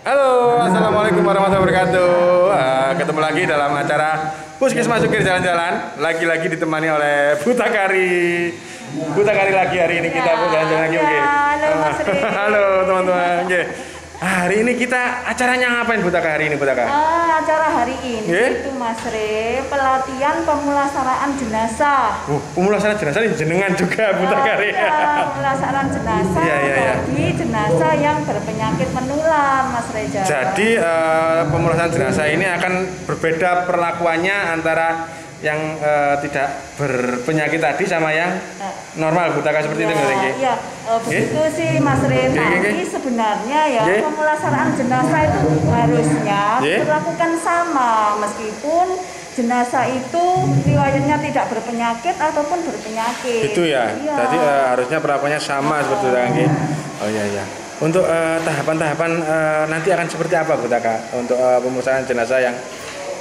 Halo, assalamualaikum warahmatullahi wabarakatuh. Ketemu lagi dalam acara Puskesmas Sukir Jalan-Jalan. Lagi-lagi ditemani oleh Buta Kari. Buta Kari lagi hari ini kita jalan-jalan lagi. Oke. Halo Mas Ri. Halo teman-teman. Oke. Hari ini kita acaranya ngapain Buta Kari ini Buta Kari? Acara hari ini itu Mas Ri, pelatihan pemulasaraan jenazah. Pemulasaraan jenazah ini jenengan juga Buta Kari. Ya, pemulasaraan jenazah bagi jenazah yang berpenyakit menular Mas Reja. Jadi pemulasaraan jenazah ini akan berbeda perlakuannya antara yang tidak berpenyakit tadi sama yang normal Buta Kari seperti itu nggak Tinggi? Iya, begitu sih Mas Ren. Tapi sebenarnya ya pemulasaraan jenazah itu harusnya dilakukan sama meskipun jenazah itu riwayatnya tidak berpenyakit ataupun berpenyakit. Itu ya. Iya. Jadi harusnya perlakuannya sama seperti itu Tinggi. Oh iya. Untuk tahapan-tahapan nanti akan seperti apa Buta Kari untuk pemulasaraan jenazah yang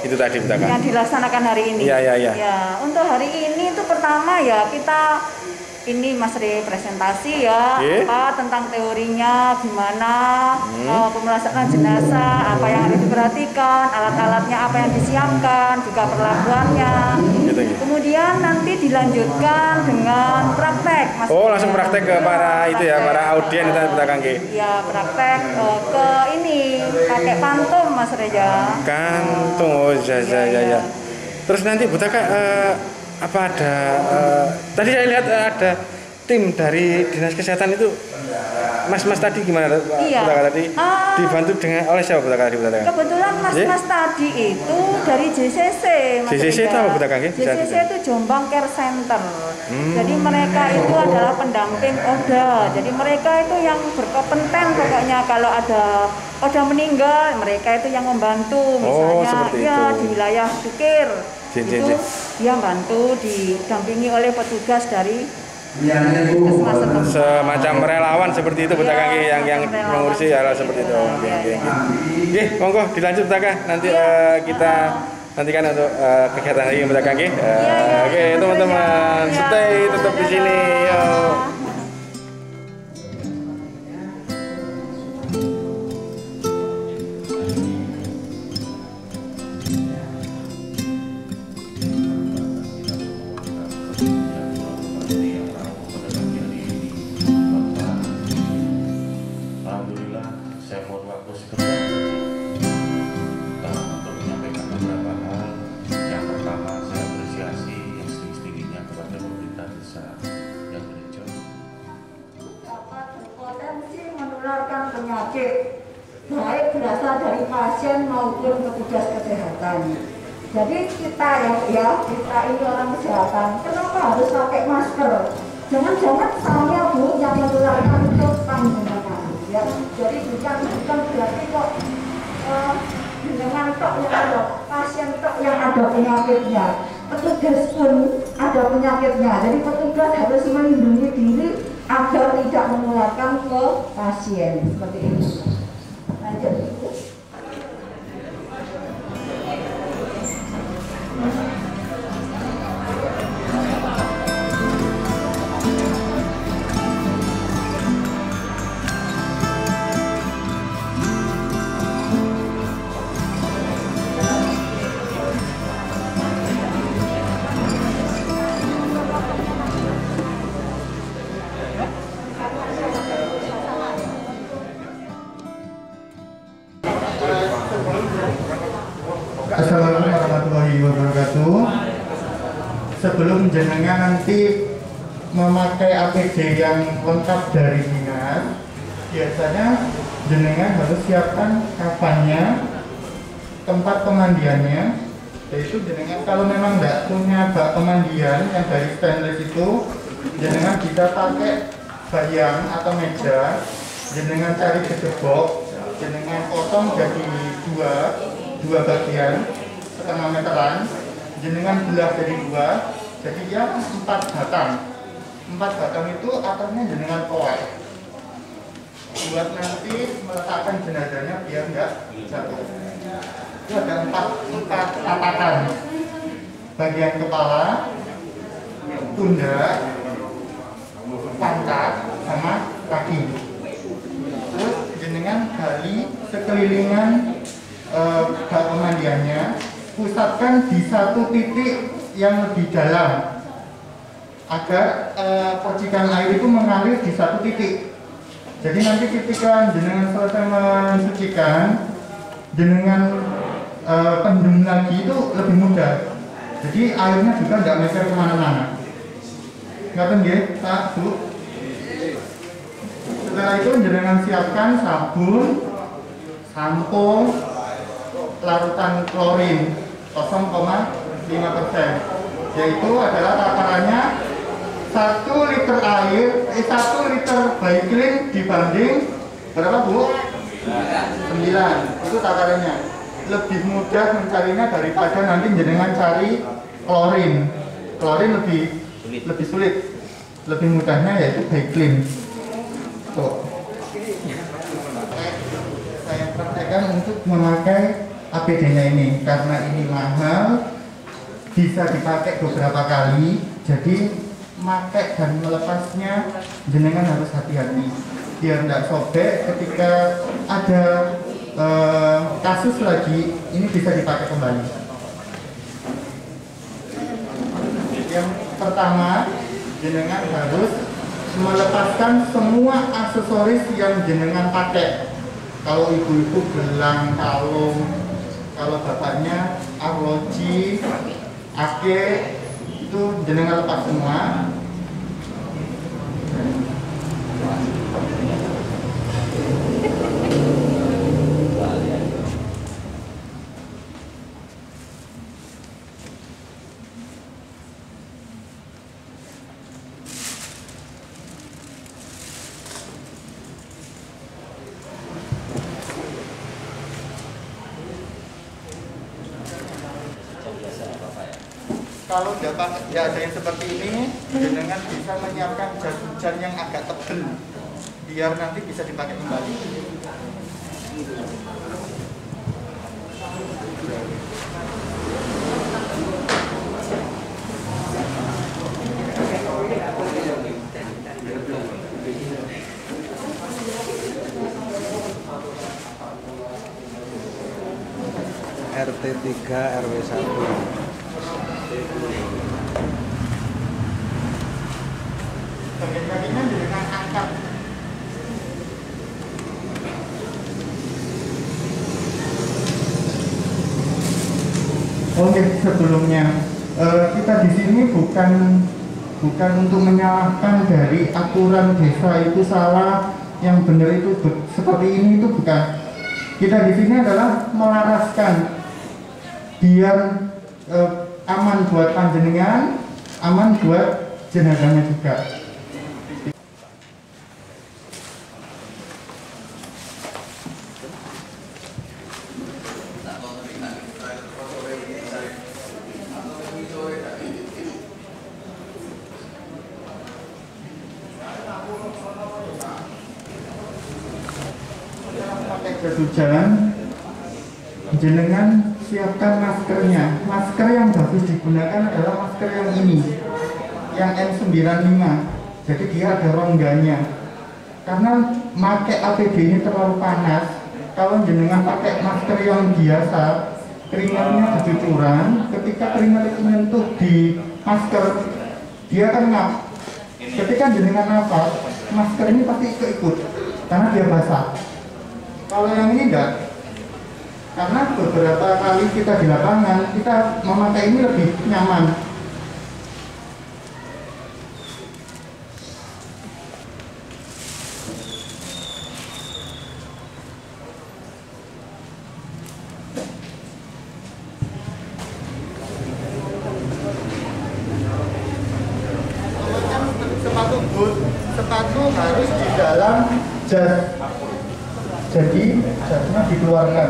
itu tadi Buta Kari? Yang dilaksanakan hari ini. Iya. Ya, untuk hari ini itu pertama ya kita ini Mas Ri presentasi ya apa tentang teorinya gimana pemulasaraan jenazah, apa yang harus diperhatikan, alat-alatnya apa yang disiapkan, juga perlakuannya. Kemudian nanti dilanjutkan dengan praktek Mas. Oh, langsung praktek ke para itu ya, para audien itu Buta Kari. Ya, praktek ke ini pakai pantum Mas Reja. Kantung, oh ya. Terus nanti Buta Kari apa ada tadi saya lihat ada tim dari dinas kesehatan itu mas-mas tadi gimana Iya. Buta Kari tadi dibantu dengan oleh siapa Buta Kari? Kebetulan mas-mas tadi itu dari JCC Mas JCC itu apa Buta Kari? JCC itu Jombang Care Center. Jadi mereka itu adalah pendamping ODA. Jadi mereka itu yang berkompeten pokoknya kalau ada ODA meninggal mereka itu yang membantu misalnya di wilayah Sukir. Itu dia bantu didampingi oleh petugas dari semacam relawan seperti itu Buta Kari yang mengurusi hal seperti itu. Oke, monggo dilanjut Buta Kari. Nanti kita nantikan untuk kegiatan hari ini Buta Kari. Oke, teman-teman, stay tetap di sini. Yuk. Alhamdulillah, saya mohon waktu sebentar untuk menyampaikan beberapa hal. Yang pertama, saya apresiasi yang setinggi-tingginya kepada pemerintah desa yang hijau. Dapat berpotensi menularkan penyakit baik berasal dari pasien maupun petugas kesehatan. Jadi kita kita ini orang kesehatan, kenapa harus pakai masker? Jangan-jangan saya Bu yang menularkan untuk panjenengan. Ya, jadi bukan berarti kok dengan tok yang ada pasien tok yang ada penyakitnya, petugas pun ada penyakitnya. Jadi petugas harus melindungi diri agar tidak menularkan ke pasien seperti itu. Lanjut Ibu. Assalamualaikum warahmatullahi wabarakatuh. Sebelum jenengan nanti memakai APD yang lengkap dari dinas, biasanya jenengan harus siapkan kafannya, tempat pemandiannya. Yaitu jenengan kalau memang tidak punya bak pemandian yang dari stainless itu, jenengan bisa pakai bayang atau meja. Jenengan cari gedebok, jenengan potong jadi dua bagian setengah meteran, jenengan belah jadi dua, jadi dia 4 batang. 4 batang itu atapnya jenengan koyak buat nanti meletakkan jenazahnya biar enggak jatuh. Itu ada 4 tatakan, bagian kepala, pundak, pangkat, sama kaki. Terus jenengan gali sekelilingan bak pemandiannya, pusatkan di satu titik yang lebih dalam agar percikan air itu mengalir di satu titik. Jadi nanti ketika jenengan selesai mensucikan, jenengan pendem lagi itu lebih mudah. Jadi airnya juga tidak meter kemana-mana. Ngapain ya, Pak, Bu? Setelah itu jenengan siapkan sabun, sampo, larutan klorin 0,5%, yaitu adalah takarannya 1 liter air, 1 liter Baiklin dibanding berapa, Bu? 9. Itu takarannya. Lebih mudah mencarinya daripada nanti jenengan cari klorin. Klorin lebih sulit. Lebih mudahnya yaitu Baiklin. Tuh. Saya praktekkan untuk memakai APD-nya ini karena ini mahal, bisa dipakai beberapa kali. Jadi pakai dan melepasnya jenengan harus hati-hati biar tidak sobek. Ketika ada kasus lagi, ini bisa dipakai kembali. Yang pertama, jenengan harus melepaskan semua aksesoris yang jenengan pakai. Kalau ibu-ibu gelang, kalung, kalau bapaknya arloji, ake, itu jenengan lepas semua. Kalau dapat ya ada yang seperti ini, jenengan bisa menyiapkan jas hujan yang agak tebal biar nanti bisa dipakai kembali. RT 3 RW 1. Bagian kakinya dengan angkat. Oke, sebelumnya kita di sini bukan untuk menyalahkan dari aturan desa itu salah, yang benar itu seperti ini, itu bukan. Kita di sini adalah melaraskan biar aman buat panjenengan, aman buat jenazahnya juga. Pakai jas hujan, jenengan siapkan maskernya. Masker yang bagus digunakan adalah masker yang ini, yang N95. Jadi dia ada rongganya. Karena pakai APD ini terlalu panas. Kalau jenengan pakai masker yang biasa, keringatnya bercucuran. Ketika keringat itu menyentuh di masker, dia kan ngap. Ketika jenengan nafas, masker ini pasti ikut karena dia basah. Kalau yang ini enggak. Karena beberapa kali kita di lapangan, kita memakai ini lebih nyaman. Sepatu boot, sepatu harus di dalam jas. Jadi jasnya dikeluarkan.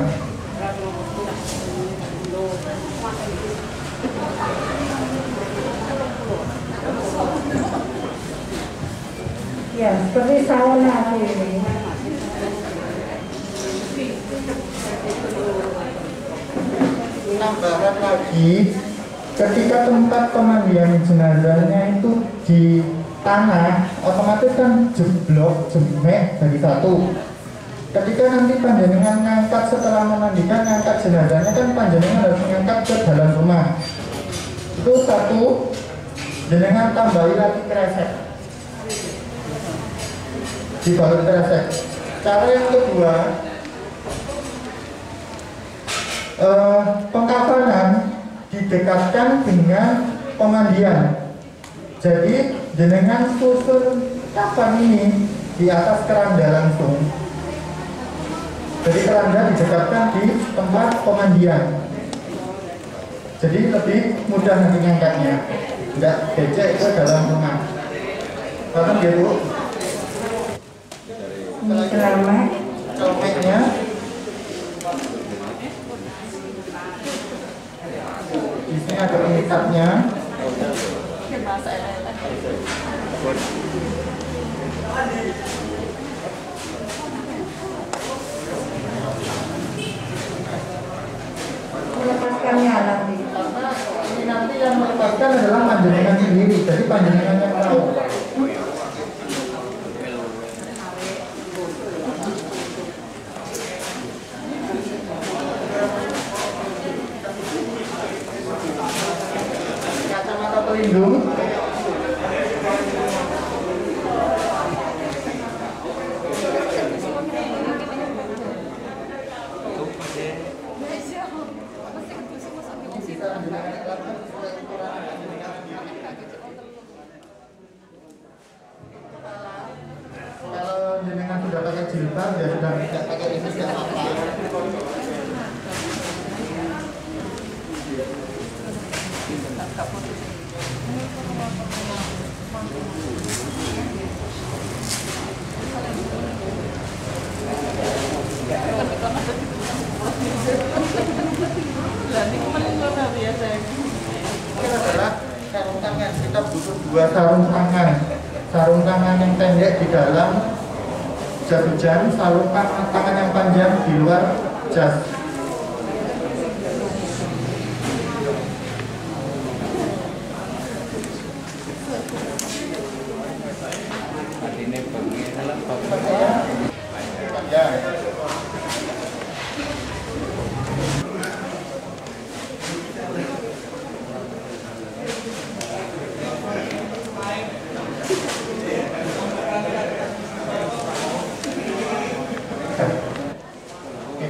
Ya, seperti sauna ini. Tambahan lagi, ketika tempat pemandian jenazahnya itu di tanah, otomatis kan jeblok, jemek dari satu. ketika nanti panjenengan ngangkat setelah memandikan, ngangkat jenazahnya kan panjenengan harus mengangkat ke dalam rumah. Itu satu, jenengan tambahi lagi kresek, dibalut kresek. Cara yang kedua, pengkafanan didekatkan dengan pemandian. Jadi jenengan susun kafan ini di atas keranda langsung. Jadi keranda didekatkan di tempat pemandian. Jadi lebih mudah nanti ngangkatnya, tidak becek ke dalam rumah. Paham ya Bu? Celemeknya di sini ada pengikatnya. Melepaskannya nanti. Ini nanti yang melepaskan adalah panjenengan sendiri. Jadi panjenengan yang tahu. Kacamata pelindung. Kalau jenengan sudah pakai jilbab ya sudah tidak pakai ini tidak apa-apa. Ini adalah sarung tangan. Kita butuh 2 sarung tangan. Sarung tangan yang pendek di dalam jas hujan, sarung tangan yang panjang di luar jas. Ya.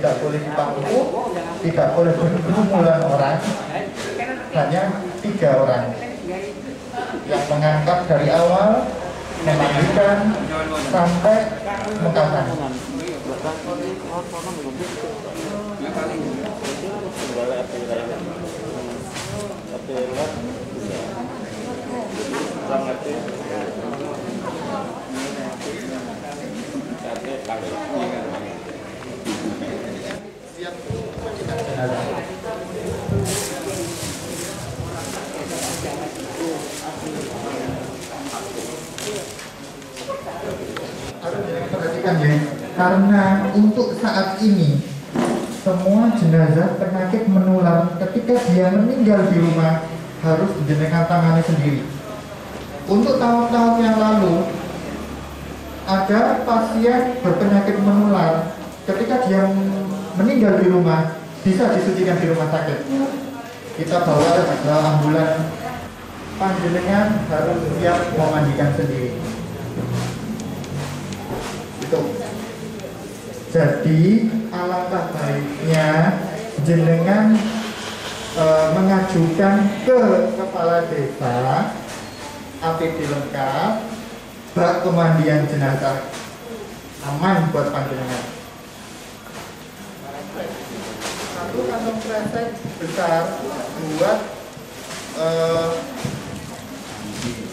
Tidak boleh dipangku, tidak boleh berkerumunan orang, hanya 3 orang yang mengangkat dari awal, memandikan sampai mengkafan. Siap memandikan jenazah. Harus diperhatikan ya, karena untuk saat ini semua jenazah penyakit menular ketika dia meninggal di rumah harus dijenengkan tangannya sendiri. Untuk tahun-tahun yang lalu ada pasien berpenyakit menular ketika dia meninggal di rumah bisa disucikan di rumah sakit. Kita bawa ke ambulan, panjenengan harus siap memandikan sendiri. Itu. Jadi alangkah baiknya jenengan mengajukan ke kepala desa APD lengkap, bak pemandian jenazah aman buat panjenengan. Satu kantong kresek besar buat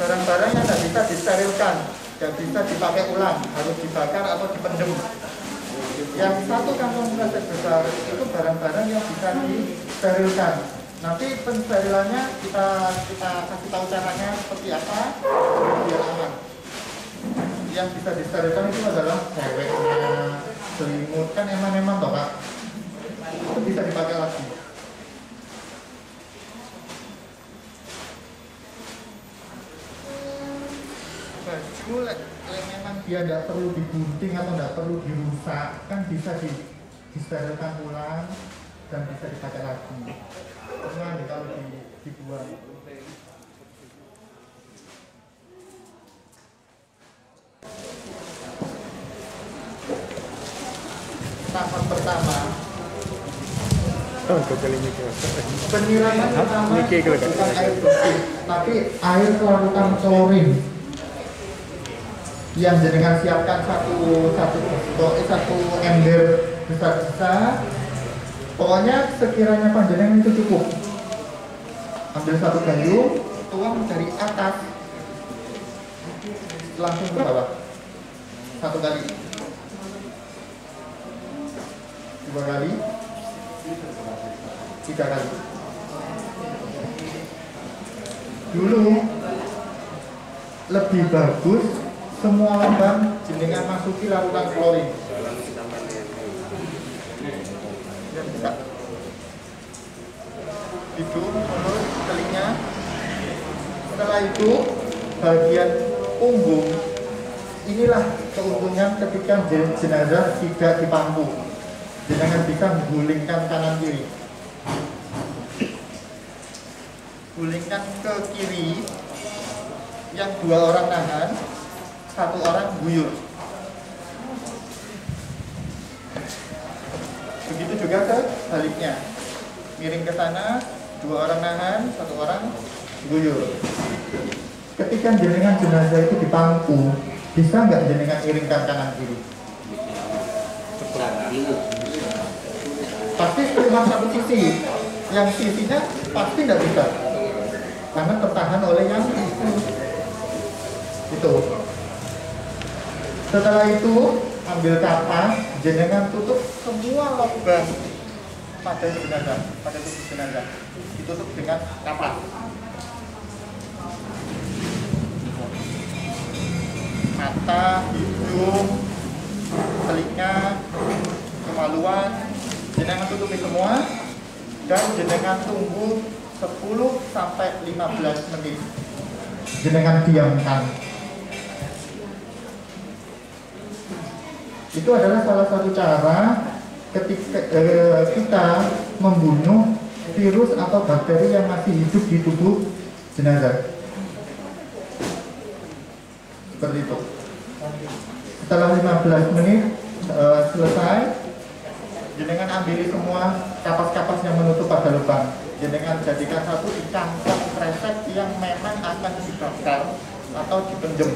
barang-barang yang tidak bisa disterilkan, tidak bisa dipakai ulang, harus dibakar atau dipendem. Yang satu kantong kresek besar itu barang-barang yang bisa disterilkan. Nanti pensterilannya kita kasih tahu caranya seperti apa biar aman. Yang bisa disterilkan itu adalah ceweknya, selimut, kan eman-eman toh Pak. Itu bisa dipakai lagi. Baju yang memang dia tidak perlu digunting atau tidak perlu dirusak, kan bisa disterilkan ulang dan bisa dipakai lagi. Jangan kalau dibuang. Tahap pertama penyiraman pertama bukan air bersih, tapi air larutan klorin yang jenengan siapkan satu ember besar-besar. Pokoknya sekiranya panjenengan itu cukup. Ambil satu gayung, tuang dari atas langsung ke bawah. Satu kali, dua kali, tiga kali. Dulu lebih bagus semua lambang jenengan masuki larutan klorin. Itu menurut telinga. Setelah itu bagian punggung, inilah keuntungan ketika jenazah tidak dipangku. Jenengan bisa menggulingkan kanan kiri, gulingkan ke kiri, yang 2 orang nahan, 1 orang guyur. Begitu juga sebaliknya, miring ke sana, 2 orang nahan, 1 orang guyur. Ketika jenengan jenazah itu dipangku, bisa nggak jenengan iringkan kanan kiri? Pasti cuma satu sisi, yang sisinya pasti tidak bisa, karena tertahan oleh yang itu. Setelah itu ambil kapas, jenengan tutup semua lubang pada jenazah, pada tubuh jenazah, ditutup dengan kapas. Mata, hidung, telinga, kemaluan, jenengan tutupi semua dan jenengan tunggu 10-15 menit. Jenengan diamkan. Itu adalah salah satu cara ketika kita membunuh virus atau bakteri yang masih hidup di tubuh jenazah. Seperti itu. Setelah 15 menit selesai, jenengan ambil semua kapas-kapas yang menutup pada lubang. Jenengan jadikan satu di kantong kresek yang memang akan dibakar atau dipendem.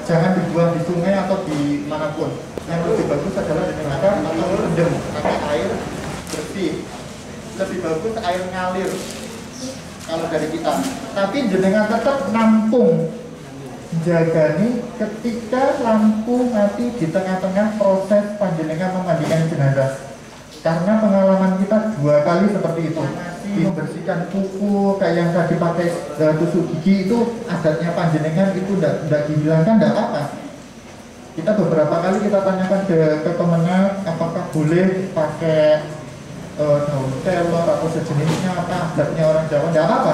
Jangan dibuang di sungai atau di manapun. Yang lebih bagus adalah dibakar atau dipendem pakai air bersih. Lebih bagus air ngalir kalau dari kita. Tapi jenengan tetap nampung, jagani ketika lampu mati di tengah-tengah proses panjenengan memandikan jenazah. Karena pengalaman kita 2 kali seperti itu. Membersihkan kuku kayak yang tadi pakai tusuk gigi itu, adatnya panjenengan itu tidak dihilangkan, tidak apa-apa. Kita beberapa kali kita tanyakan ke Kemenak apakah boleh pakai daun kelor atau sejenisnya, apa adatnya orang Jawa, tidak apa-apa.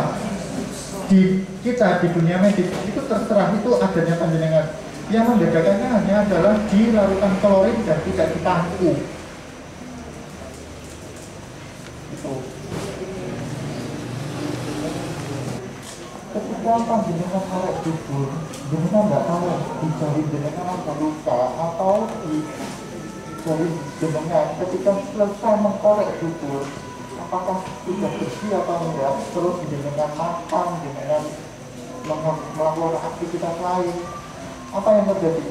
Di kita di dunia medis itu terserah, itu adanya panjenengan. Yang membedakannya hanya adalah di larutan klorin dan tidak dipangku. Itu. Ketika panjenengan taruh dubur, jenengan nggak tahu di jari jenengan ada luka atau di jari jenengan ketika selesai mengkorek dubur, apakah sudah bersih atau enggak, terus jenengan makan, jenengan melakukan aktivitas lain, apa yang terjadi?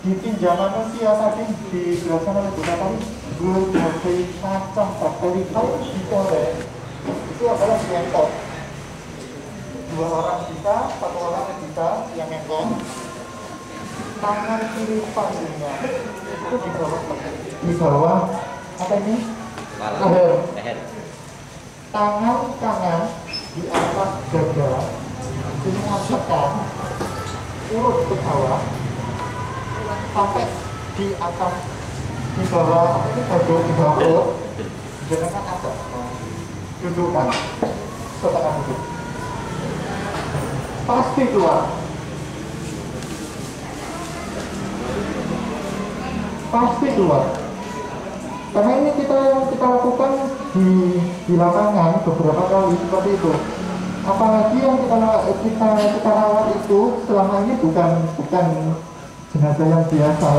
Di tinja manusia tadi dijelaskan oleh Bu Natali, berbagai macam bakteri kalau dikorek itu adalah ngengkong. 2 orang bisa, 1 orang bisa yang ngengkong. Tangan kiri panjangnya itu di bawah apa ini? Leher. Tangan kanan di atas dada, semua tekan, urut ke bawah sampai di atas, di bawah apa ini, bagian di bawah perut, jenengan atas, dudukkan setengah duduk, pasti keluar. pasti keluar. Karena ini kita lakukan di lapangan beberapa kali seperti itu. Apalagi yang kita rawat itu selama ini bukan jenazah yang biasa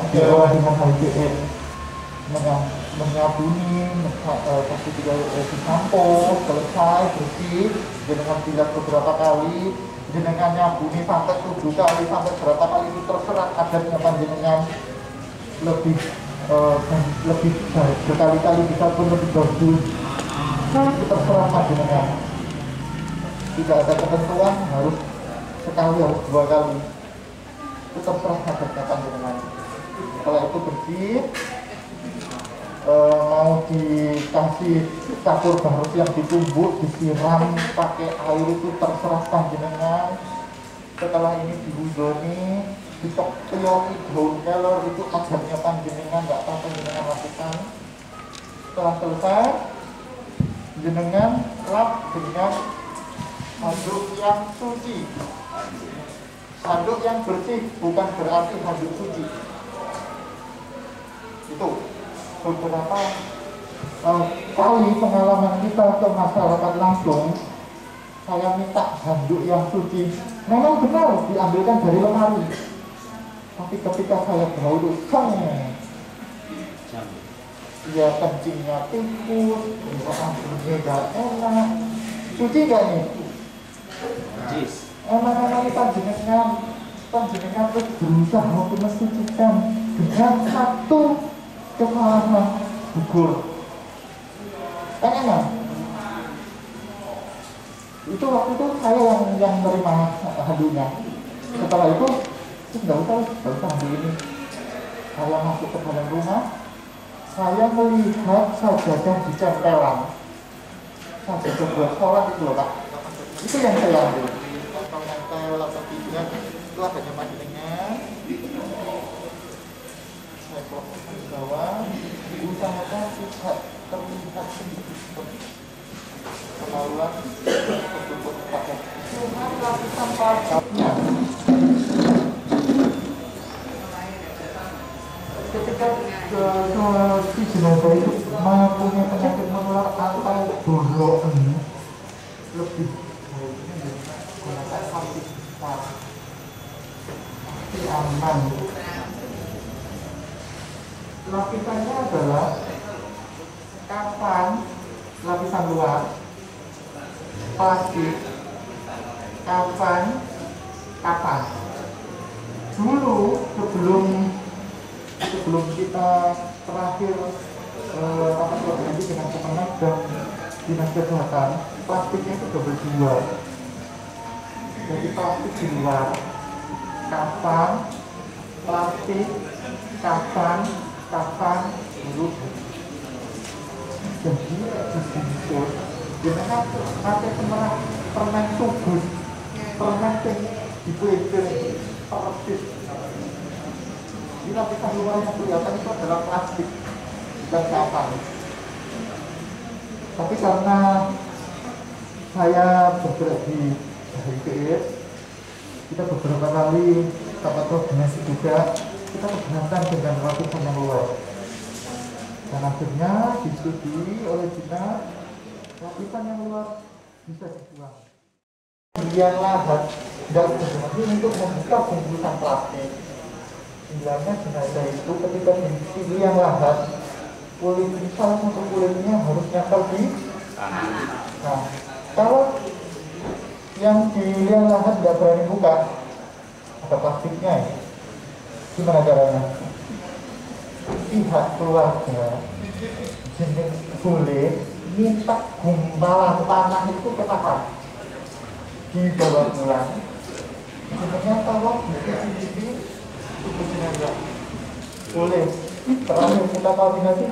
dirawat dengan HIV/AIDS, menyabuni, kasih sampo, selesai bersih, dengan bilas beberapa kali, jenengan nyabuni sampai 7 kali sampai berapa kali itu terserah adatnya panjenengan lebih berkali-kali bisa pun lebih bagus, itu terserah panjenengan. Tidak ada ketentuan harus sekali, harus 2 kali, itu terserah adatnya panjenengan. Setelah itu bersih, mau dikasih campur barus yang ditumbuk, disiram pakai air, itu terserah panjenengan. Setelah ini diwudoni, ditoyoki daun kelor, itu ajarnya panjenengan, nggak apa-apa jenengan lakukan. Setelah selesai, jenengan lap dengan handuk yang suci, handuk yang bersih, bukan berarti handuk suci. Itu beberapa kali pengalaman kita ke masyarakat langsung. Saya minta handuk yang suci, memang benar diambilkan dari lemari, tapi ketika saya bau itu dia kencingnya tikus, dia gak enak. Suci gak nih? Emang panjenengan terus berusaha untuk mensucikan dengan satu kesalahan gugur. Enak. Itu waktu itu saya yang menerima handuknya. Setelah itu nggak usah handuk ini. Saya masuk ke dalam rumah, saya melihat sajadah di tempelan, sajadah buat sholat itu loh Pak. Itu yang saya ambil. Kalau nempel atau tidak, itu adanya panjenengan. Saya fokus di bawah, usahakan tidak terlihat sedikit pun kemaluan tertutup pakai cuma lapisan pajaknya. Ketika si jenazah itu mempunyai penyakit menular atau boloan, lebih baiknya gunakan sertifikat pasti aman. Lapisannya adalah kafan, lapisan luar, plastik, kafan. Dulu sebelum kita terakhir koordinasi dengan Kemenak dan Dinas Kesehatan, plastiknya itu double 2. Jadi plastik di luar, kafan, plastik, kafan, dulu. Jadi disebut dengan pakai permen subus, permen yang dipelipir persis. Di lapisan luar yang kelihatan itu adalah plastik, bukan kafan. Tapi karena saya bergerak di HIV/AIDS, kita beberapa kali dapat koordinasi juga, kita keberatan dengan lapisan yang luar. Dan akhirnya disetujui oleh kita, lapisan yang luar bisa dibuang. Pilihan lahat tidak sebenarnya untuk membuka bungkusan plastik. Bilangnya jenazah itu ketika dipilih yang lahat, kulit salah satu kulitnya harus nyakal di. Nah, kalau yang di liang lahat tidak berani buka, ada plastiknya ya. Gimana caranya? Pihak keluarga jenis boleh minta gumpalan tanah itu ke atas, dibawa pulang. Sebenarnya kalau di itu jenazah boleh. Terakhir kita koordinasi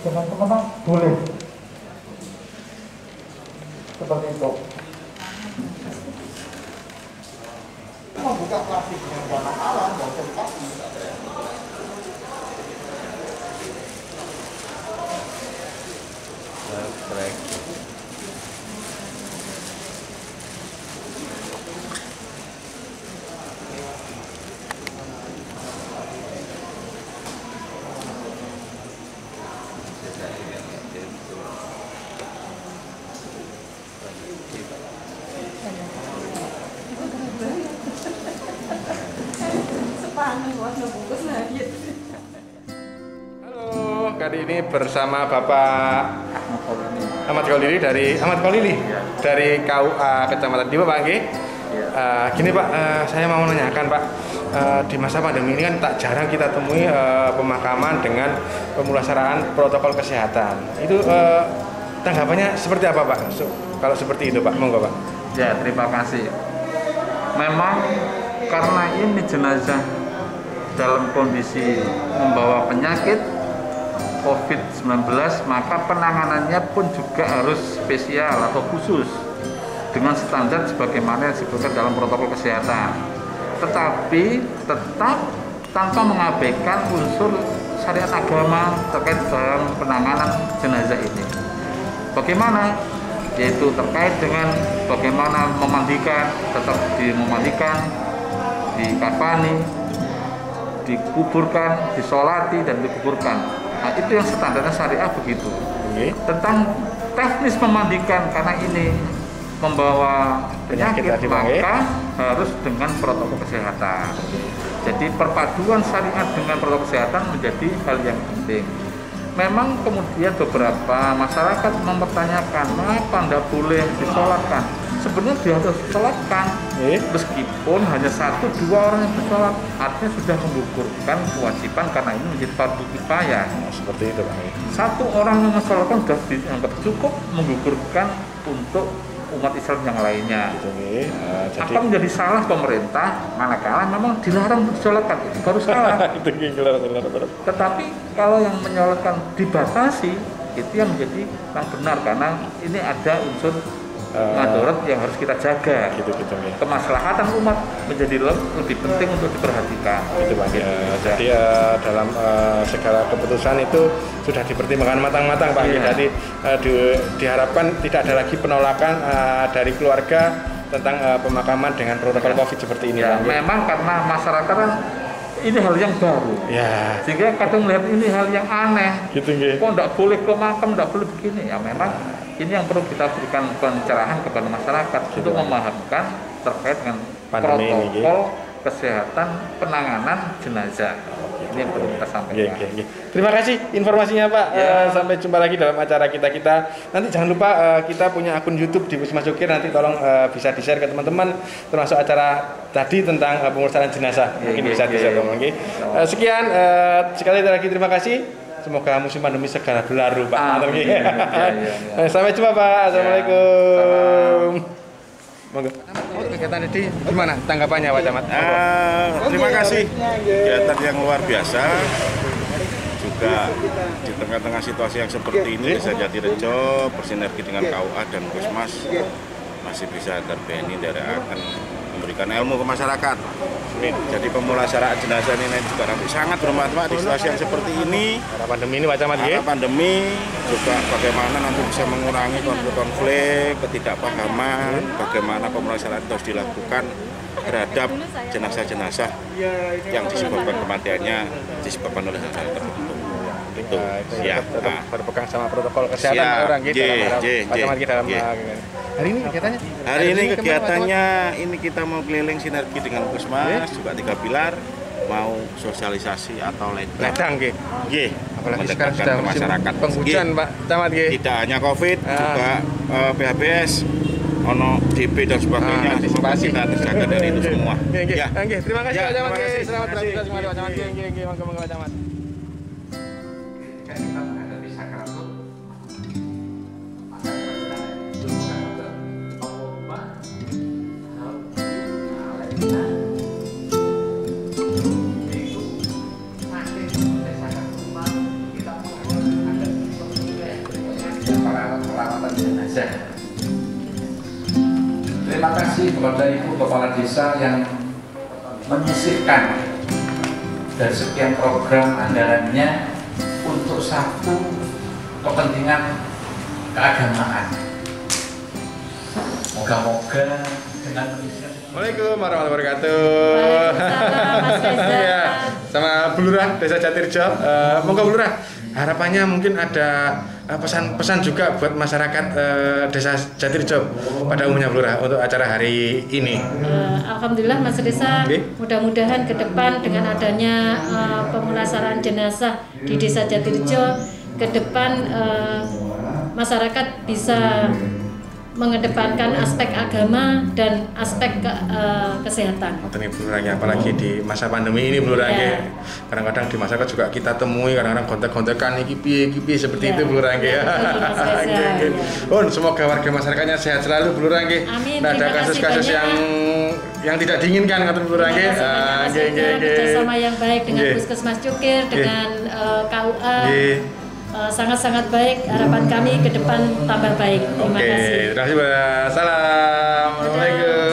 dengan Kemenak, boleh seperti itu. Mau buka plastiknya nggak masalah, nggak usah dikasih. kali ini bersama Bapak Ahmad Kholili dari KUA Kecamatan Dipa, Pak nggih. Gini Pak, saya mau menanyakan Pak, di masa pandemi ini kan tak jarang kita temui pemakaman dengan pemulasaraan protokol kesehatan. Itu tanggapannya seperti apa Pak? Kalau seperti itu Pak, monggo Pak. Ya, terima kasih. Memang karena ini jenazah dalam kondisi membawa penyakit COVID-19, maka penanganannya pun juga harus spesial atau khusus dengan standar sebagaimana yang disebutkan dalam protokol kesehatan. Tetapi tetap tanpa mengabaikan unsur syariat agama terkait dalam penanganan jenazah ini. Bagaimana? Yaitu terkait dengan bagaimana memandikan, tetap memandikan, dikafani, dikuburkan, disolati, dan dikuburkan. Nah, itu yang standarnya syariah begitu. Tentang teknis memandikan, karena ini membawa penyakit, maka harus dengan protokol kesehatan. Jadi perpaduan syariat dengan protokol kesehatan menjadi hal yang penting. Memang kemudian beberapa masyarakat mempertanyakan, mengapa tidak boleh disolatkan? Sebenarnya dia harus disolatkan, meskipun hanya 1-2 orang yang bersolat, artinya sudah menggugurkan kewajiban karena ini menjadi fardu kifayah. Seperti itu Pak. 1 orang yang mensolatkan sudah dianggap cukup menggugurkan untuk umat Islam yang lainnya. Jadi apa menjadi salah pemerintah manakala memang dilarang disolatkan, itu baru salah. Tetapi kalau yang menyolatkan dibatasi, itu yang menjadi yang benar, karena ini ada unsur madorot yang harus kita jaga. Kemaslahatan umat menjadi lebih penting untuk diperhatikan. Jadi dalam segala keputusan itu sudah dipertimbangkan matang-matang Pak. Jadi diharapkan tidak ada lagi penolakan dari keluarga tentang pemakaman dengan protokol COVID seperti ini. Ya, memang karena masyarakat kan ini hal yang baru. Ya. Sehingga kadang melihat ini hal yang aneh. Kok tidak boleh ke makam, tidak boleh begini. Ya memang ini yang perlu kita berikan pencerahan kepada masyarakat untuk memahamkan terkait dengan protokol kesehatan penanganan jenazah. Ini yang perlu kita sampaikan. Terima kasih informasinya Pak. Sampai jumpa lagi dalam acara kita. Nanti jangan lupa kita punya akun YouTube di Wisma Jokir. Nanti tolong bisa di-share ke teman-teman, termasuk acara tadi tentang pemulasaran jenazah. Mungkin bisa di-share lagi. Sekian sekali lagi terima kasih. Semoga musim pandemi segera berlalu Pak. Sampai jumpa Pak. Assalamualaikum. Monggo. Kegiatan ini gimana tanggapannya Pak Camat? Terima kasih. Kegiatan yang luar biasa. Juga di tengah-tengah situasi yang seperti ini, Desa Jatirejo bersinergi dengan KUA dan Puskesmas masih bisa terbeni dari akan memberikan ilmu ke masyarakat. Jadi pemulasaraan jenazah ini juga nanti sangat bermanfaat di situasi yang seperti ini. Pandemi ini Pak Camat ya? Pandemi juga bagaimana nanti bisa mengurangi konflik, ketidakpahaman, bagaimana pemulasaraan terus dilakukan terhadap jenazah-jenazah yang disebabkan kematiannya disebabkan oleh hal tertentu. Itu ya, berpegang sama protokol kesehatan orang gitu. Hari ini kegiatannya? Hari ini kegiatannya kita mau keliling sinergi dengan Puskesmas, juga 3 pilar, mau sosialisasi atau ledang. Apalagi sekarang sudah masyarakat penghujan Pak Camat. Tidak hanya COVID, juga PHBS, ono DP dan sebagainya. Kita terjaga dari itu semua. Terima kasih Pak Camat. Selamat beraktivitas semua Pak Camat. Monggo Pak Camat. Kita menghadapi sakaratul perawatan jenazah. Terima kasih kepada Ibu Kepala Desa yang menyisihkan dari sekian program anggarannya untuk satu kepentingan keagamaan. Moga-moga dengan menyisihkan. Assalamualaikum warahmatullahi wabarakatuh. Ya, sama Bu Lurah Desa Jatirejo. Monggo Bu Lurah, harapannya mungkin ada pesan-pesan juga buat masyarakat Desa Jatirejo pada umumnya Bu Lurah untuk acara hari ini. Alhamdulillah Mas Desa, mudah-mudahan ke depan dengan adanya pemulasaran jenazah di Desa Jatirejo ke depan masyarakat bisa mengedepankan aspek agama dan aspek kesehatan. Ini Bu Rangge, apalagi di masa pandemi ini Bu Rangge. Kadang-kadang di masyarakat juga kita temui kadang-kadang kontak-kontakan iki piye seperti itu Bu Rangge. Semoga warga masyarakatnya sehat selalu Bu Rangge. Amin. Nah, ada kasus-kasus yang tidak diinginkan ngatur Bu Rangge. Kerjasama yang baik dengan Puskesmas Cukir, dengan KUA. Sangat-sangat baik, harapan kami ke depan tambah baik. Terima kasih. Terima kasih, Mbak. Salam. Assalamualaikum.